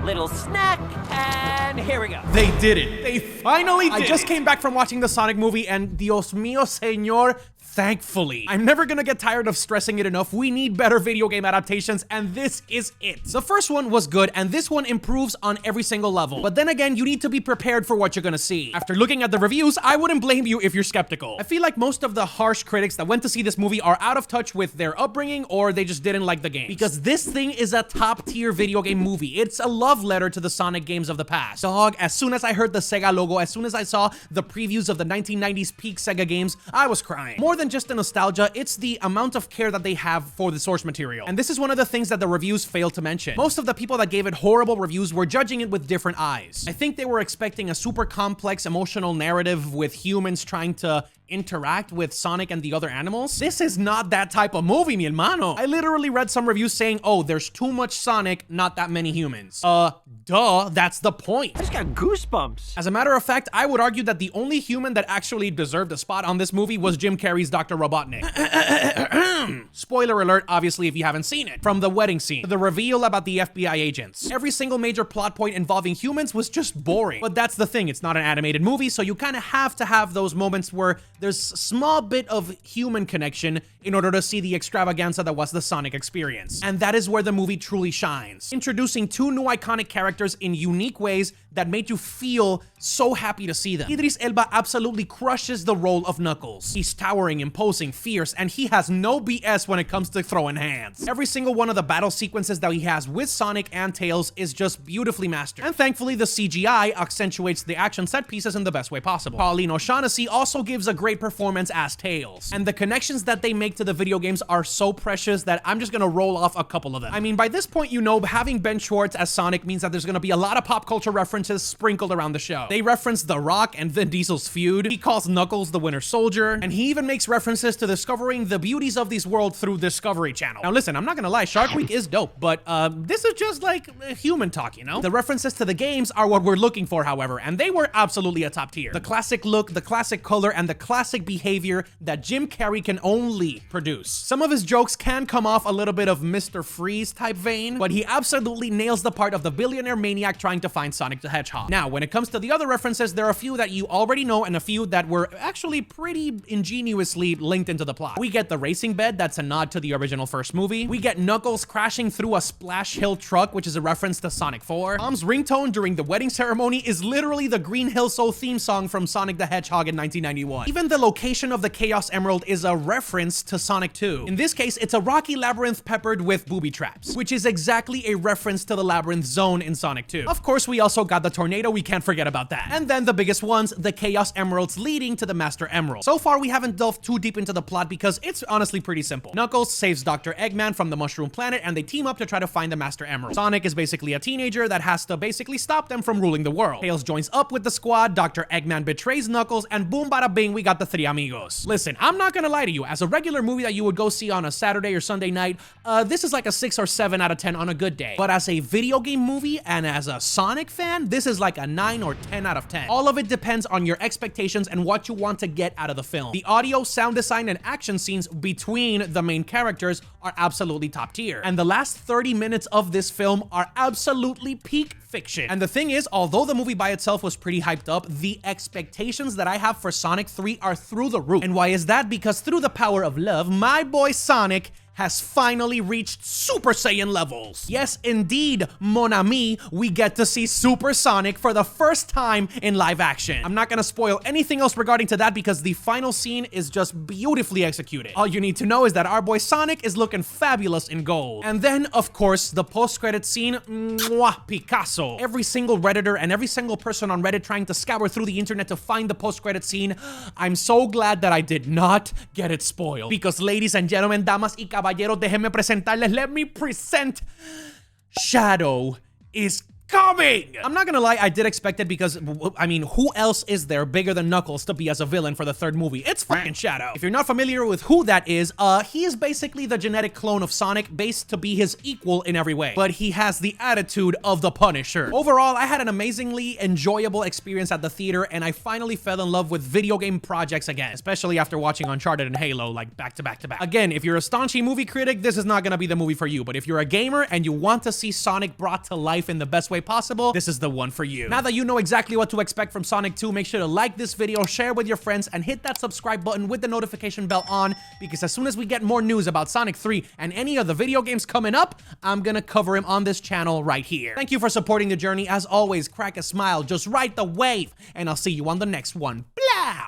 little snack, and here we go. They did it. They finally did it. I just came back from watching the Sonic movie, and Dios mío, señor, thankfully. I'm never gonna get tired of stressing it enough. We need better video game adaptations, and this is it. The first one was good, and this one improves on every single level. But then again, you need to be prepared for what you're gonna see. After looking at the reviews, I wouldn't blame you if you're skeptical. I feel like most of the harsh critics that went to see this movie are out of touch with their upbringing, or they just didn't like the game. Because this thing is a top-tier video game movie. It's a love letter to the Sonic games of the past. Dog, as soon as I heard the Sega logo, as soon as I saw the previews of the 1990s peak Sega games, I was crying. More than just the nostalgia, it's the amount of care that they have for the source material. And this is one of the things that the reviews failed to mention. Most of the people that gave it horrible reviews were judging it with different eyes. I think they were expecting a super complex emotional narrative with humans trying to interact with Sonic and the other animals. This is not that type of movie, mi hermano. I literally read some reviews saying, oh, there's too much Sonic, not that many humans. Duh, that's the point. I just got goosebumps. As a matter of fact, I would argue that the only human that actually deserved a spot on this movie was Jim Carrey's Dr. Robotnik. Spoiler alert, obviously, if you haven't seen it. From the wedding scene to the reveal about the FBI agents. Every single major plot point involving humans was just boring. But that's the thing, it's not an animated movie, so you kind of have to have those moments where there's a small bit of human connection in order to see the extravaganza that was the Sonic experience. And that is where the movie truly shines. Introducing two new iconic characters in unique ways that made you feel so happy to see them. Idris Elba absolutely crushes the role of Knuckles. He's towering, imposing, fierce, and he has no BS when it comes to throwing hands. Every single one of the battle sequences that he has with Sonic and Tails is just beautifully mastered. And thankfully, the CGI accentuates the action set pieces in the best way possible. Pauline O'Shaughnessy also gives a great performance as Tails. And the connections that they make to the video games are so precious that I'm just gonna roll off a couple of them. I mean, by this point, you know, having Ben Schwartz as Sonic means that there's gonna be a lot of pop culture references sprinkled around the show. They reference The Rock and Vin Diesel's feud. He calls Knuckles the Winter Soldier, and he even makes references to discovering the beauties of this world through Discovery Channel. Now listen, I'm not gonna lie, Shark Week is dope, but this is just like human talk, you know? The references to the games are what we're looking for, however, and they were absolutely a top tier. The classic look, the classic color, and the classic behavior that Jim Carrey can only produce. Some of his jokes can come off a little bit of Mr. Freeze type vein, but he absolutely nails the part of the billionaire maniac trying to find Sonic the Hedgehog. Now, when it comes to the other references, there are a few that you already know and a few that were actually pretty ingeniously linked into the plot. We get the racing bed, that's a nod to the original first movie. We get Knuckles crashing through a Splash Hill truck, which is a reference to Sonic 4. Tom's ringtone during the wedding ceremony is literally the Green Hill Soul theme song from Sonic the Hedgehog in 1991. Even the location of the Chaos Emerald is a reference to Sonic 2. In this case, it's a rocky labyrinth peppered with booby traps, which is exactly a reference to the labyrinth zone in Sonic 2. Of course, we also got the tornado, we can't forget about that. And then the biggest ones, the Chaos Emeralds leading to the Master Emerald. So far, we haven't delved too deep into the plot because it's honestly pretty simple. Knuckles saves Dr. Eggman from the Mushroom Planet and they team up to try to find the Master Emerald. Sonic is basically a teenager that has to basically stop them from ruling the world. Tails joins up with the squad, Dr. Eggman betrays Knuckles, and boom bada bing, we got the three amigos. Listen, I'm not gonna lie to you, as a regular movie that you would go see on a Saturday or Sunday night, this is like a 6 or 7 out of 10 on a good day. But as a video game movie and as a Sonic fan, this is like a 9 or 10 out of 10. All of it depends on your expectations and what you want to get out of the film. The audio, sound design, and action scenes between the main characters are absolutely top tier. And the last 30 minutes of this film are absolutely peak fiction. And the thing is, although the movie by itself was pretty hyped up, the expectations that I have for Sonic 3 are through the roof. And why is that? Because through the power of love, my boy Sonic has finally reached Super Saiyan levels. Yes, indeed, mon ami, we get to see Super Sonic for the first time in live action. I'm not gonna spoil anything else regarding to that because the final scene is just beautifully executed. All you need to know is that our boy Sonic is looking fabulous in gold. And then, of course, the post-credit scene, mwah, Picasso. Every single Redditor and every single person on Reddit trying to scour through the internet to find the post-credit scene, I'm so glad that I did not get it spoiled. Because ladies and gentlemen, damas y caballeros, déjenme presentarles, let me present Shadow is coming! I'm not gonna lie, I did expect it because, I mean, who else is there bigger than Knuckles to be as a villain for the third movie? It's fucking Shadow. If you're not familiar with who that is, he is basically the genetic clone of Sonic, based to be his equal in every way. But he has the attitude of the Punisher. Overall, I had an amazingly enjoyable experience at the theater, and I finally fell in love with video game projects again, especially after watching Uncharted and Halo, like back to back to back. Again, if you're a staunchy movie critic, this is not gonna be the movie for you, but if you're a gamer and you want to see Sonic brought to life in the best way possible, this is the one for you. Now that you know exactly what to expect from Sonic 2, make sure to like this video, share with your friends, and hit that subscribe button with the notification bell on, because as soon as we get more news about Sonic 3 and any of the video games coming up, I'm gonna cover him on this channel right here. Thank you for supporting the journey. As always, crack a smile, just ride the wave, and I'll see you on the next one.